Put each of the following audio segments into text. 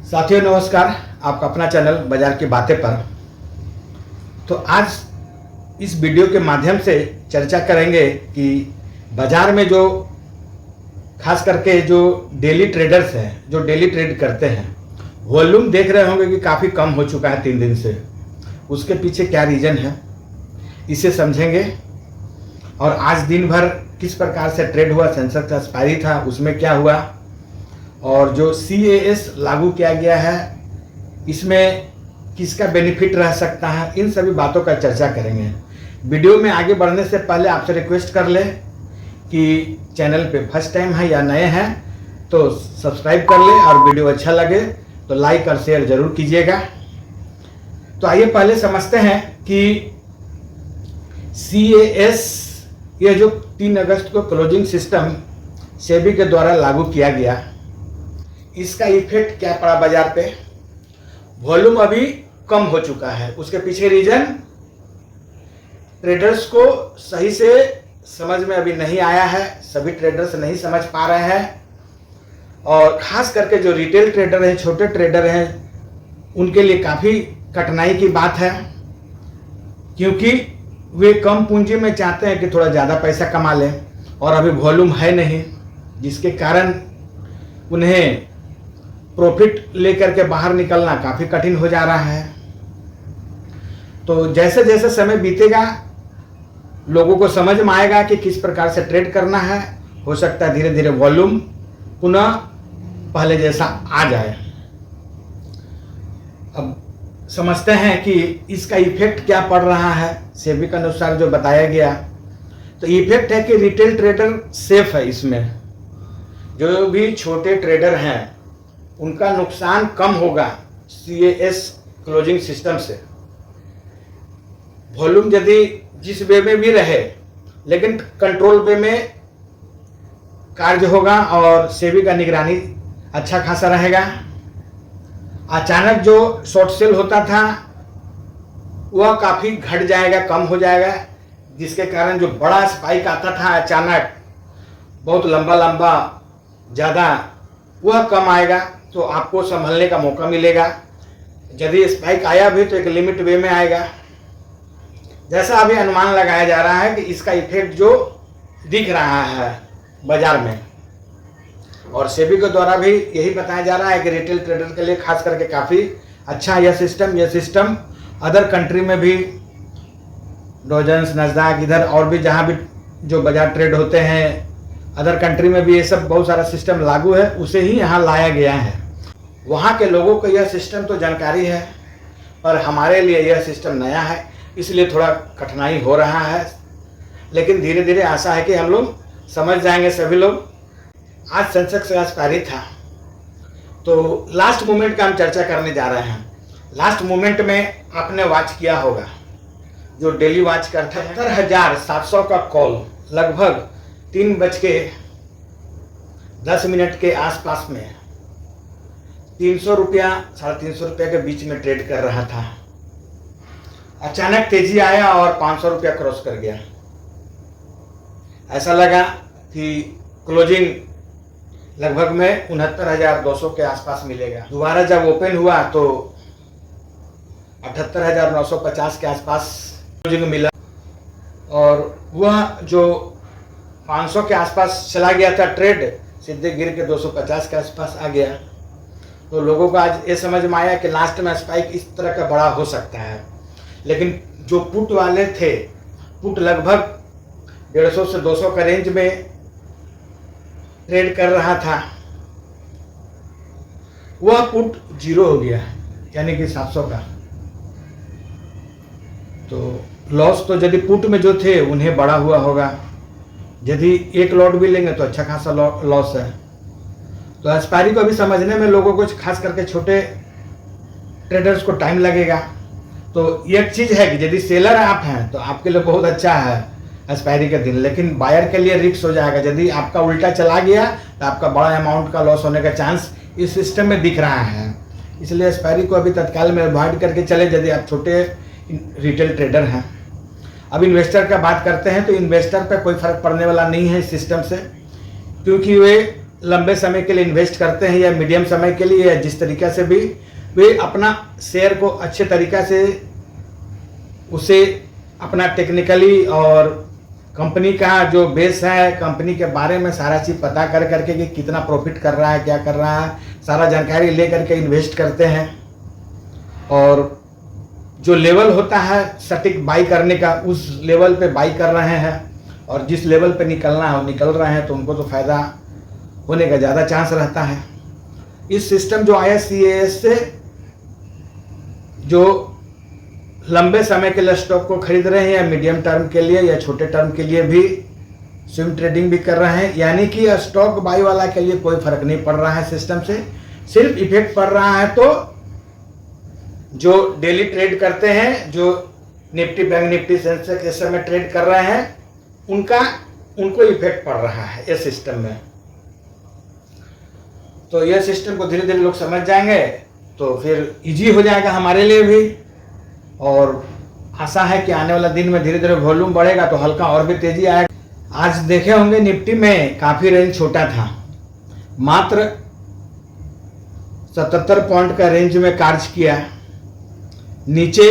साथियों नमस्कार, आपका अपना चैनल बाजार की बातें पर। तो आज इस वीडियो के माध्यम से चर्चा करेंगे कि बाजार में जो खास करके जो डेली ट्रेडर्स हैं, जो डेली ट्रेड करते हैं, वॉल्यूम देख रहे होंगे कि काफ़ी कम हो चुका है 3 दिन से। उसके पीछे क्या रीज़न है, इसे समझेंगे। और आज दिन भर किस प्रकार से ट्रेड हुआ, सेंसेक्स का एक्सपायरी था, उसमें क्या हुआ, और जो CAS लागू किया गया है इसमें किसका बेनिफिट रह सकता है, इन सभी बातों का चर्चा करेंगे। वीडियो में आगे बढ़ने से पहले आपसे रिक्वेस्ट कर ले कि चैनल पे फर्स्ट टाइम है या नए हैं तो सब्सक्राइब कर ले, और वीडियो अच्छा लगे तो लाइक और शेयर जरूर कीजिएगा। तो आइए पहले समझते हैं कि CAS ये जो 3 अगस्त को क्लोजिंग सिस्टम सेबी के द्वारा लागू किया गया, इसका इफेक्ट क्या पड़ा बाजार पे। वॉल्यूम अभी कम हो चुका है, उसके पीछे रीजन ट्रेडर्स को सही से समझ में अभी नहीं आया है, सभी ट्रेडर्स नहीं समझ पा रहे हैं। और खास करके जो रिटेल ट्रेडर हैं, छोटे ट्रेडर हैं, उनके लिए काफ़ी कठिनाई की बात है, क्योंकि वे कम पूंजी में चाहते हैं कि थोड़ा ज़्यादा पैसा कमा लें, और अभी वॉल्यूम है नहीं, जिसके कारण उन्हें प्रॉफिट लेकर के बाहर निकलना काफ़ी कठिन हो जा रहा है। तो जैसे जैसे समय बीतेगा लोगों को समझ में आएगा कि किस प्रकार से ट्रेड करना है। हो सकता है धीरे धीरे वॉल्यूम पुनः पहले जैसा आ जाए। अब समझते हैं कि इसका इफेक्ट क्या पड़ रहा है। सेबी के अनुसार जो बताया गया, तो इफेक्ट है कि रिटेल ट्रेडर सेफ है इसमें। जो भी छोटे ट्रेडर हैं उनका नुकसान कम होगा CAS क्लोजिंग सिस्टम से। वॉल्यूम यदि जिस वे में भी रहे, लेकिन कंट्रोल वे में कार्य होगा और सेबी का निगरानी अच्छा खासा रहेगा। अचानक जो शॉर्ट सेल होता था वह काफ़ी घट जाएगा, कम हो जाएगा, जिसके कारण जो बड़ा स्पाइक आता था अचानक बहुत लंबा लंबा ज़्यादा, वह कम आएगा। तो आपको संभलने का मौका मिलेगा। यदि स्पाइक आया भी तो एक लिमिट वे में आएगा। जैसा अभी अनुमान लगाया जा रहा है कि इसका इफेक्ट जो दिख रहा है बाजार में, और सेबी के द्वारा भी यही बताया जा रहा है कि रिटेल ट्रेडर के लिए खास करके काफ़ी अच्छा यह सिस्टम अदर कंट्री में भी, डोजेंस, नस्डैक, इधर और भी जहाँ भी जो बाजार ट्रेड होते हैं अदर कंट्री में भी ये सब बहुत सारा सिस्टम लागू है, उसे ही यहाँ लाया गया है। वहाँ के लोगों को यह सिस्टम तो जानकारी है, पर हमारे लिए यह सिस्टम नया है, इसलिए थोड़ा कठिनाई हो रहा है। लेकिन धीरे धीरे आशा है कि हम लोग समझ जाएंगे सभी लोग। आज सेंसेक्स का एक्सपायरी था, तो लास्ट मोमेंट का हम चर्चा करने जा रहे हैं। लास्ट मोमेंट में आपने वॉच किया होगा, जो डेली वॉच करते हैं, 78,700 का कॉल लगभग 3:10 के आसपास में 300 रुपया, 350 रुपया के बीच में ट्रेड कर रहा था। अचानक तेजी आया और 500 रुपया क्रॉस कर गया। ऐसा लगा कि क्लोजिंग लगभग में 69,200 के आसपास मिलेगा। दोबारा जब ओपन हुआ तो 78,950 के आसपास क्लोजिंग मिला, और वह जो 500 के आसपास चला गया था ट्रेड, सीधे गिर के 250 के आसपास आ गया। तो लोगों को आज ये समझ में आया कि लास्ट में स्पाइक इस तरह का बड़ा हो सकता है। लेकिन जो पुट वाले थे, पुट लगभग 150 से 200 का रेंज में ट्रेड कर रहा था, वह पुट 0 हो गया, यानी कि 700 का। तो लॉस तो यदि पुट में जो थे उन्हें बड़ा हुआ होगा, यदि एक लॉट भी लेंगे तो अच्छा खासा लॉस है। तो एक्सपायरी को अभी समझने में लोगों को, खास करके छोटे ट्रेडर्स को टाइम लगेगा। तो एक चीज़ है कि यदि सेलर आप हैं तो आपके लिए बहुत अच्छा है एक्सपायरी के दिन, लेकिन बायर के लिए रिस्क हो जाएगा। यदि आपका उल्टा चला गया तो आपका बड़ा अमाउंट का लॉस होने का चांस इस सिस्टम में दिख रहा है। इसलिए एक्सपायरी को अभी तत्काल में अवॉइड करके चले, यदि आप छोटे रिटेल ट्रेडर हैं। अब इन्वेस्टर का बात करते हैं, तो इन्वेस्टर पे कोई फर्क पड़ने वाला नहीं है इस सिस्टम से, क्योंकि वे लंबे समय के लिए इन्वेस्ट करते हैं या मीडियम समय के लिए, या जिस तरीक़ा से भी वे अपना शेयर को अच्छे तरीक़ा से उसे अपना टेक्निकली और कंपनी का जो बेस है, कंपनी के बारे में सारा चीज़ पता कर करके कि कितना प्रॉफिट कर रहा है, क्या कर रहा है, सारा जानकारी ले करके इन्वेस्ट करते हैं। और जो लेवल होता है सटीक बाई करने का, उस लेवल पे बाई कर रहे हैं, और जिस लेवल पे निकलना है वो निकल रहे हैं, तो उनको तो फ़ायदा होने का ज़्यादा चांस रहता है। इस सिस्टम जो आया CAS से, जो लंबे समय के लिए स्टॉक को खरीद रहे हैं या मीडियम टर्म के लिए या छोटे टर्म के लिए भी स्विंग ट्रेडिंग भी कर रहे हैं, यानी कि स्टॉक बाई वाला के लिए कोई फर्क नहीं पड़ रहा है सिस्टम से। सिर्फ इफेक्ट पड़ रहा है तो जो डेली ट्रेड करते हैं, जो निफ्टी, बैंक निफ्टी, सेंसेक्स इस समय ट्रेड कर रहे हैं, उनको इफेक्ट पड़ रहा है इस सिस्टम में। तो यह सिस्टम को धीरे धीरे लोग समझ जाएंगे तो फिर इजी हो जाएगा हमारे लिए भी। और आशा है कि आने वाला दिन में धीरे धीरे वॉल्यूम बढ़ेगा तो हल्का और भी तेजी आएगा। आज देखे होंगे निफ्टी में काफ़ी रेंज छोटा था, मात्र 77 पॉइंट का रेंज में कार्य किया, नीचे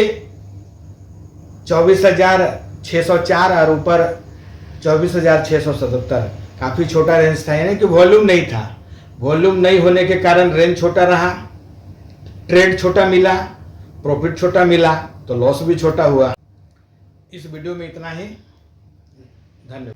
24,604 और ऊपर 24,677। काफ़ी छोटा रेंज था, यानी कि वॉल्यूम नहीं था। वॉल्यूम नहीं होने के कारण रेंज छोटा रहा, ट्रेड छोटा मिला, प्रॉफिट छोटा मिला, तो लॉस भी छोटा हुआ। इस वीडियो में इतना ही। धन्यवाद।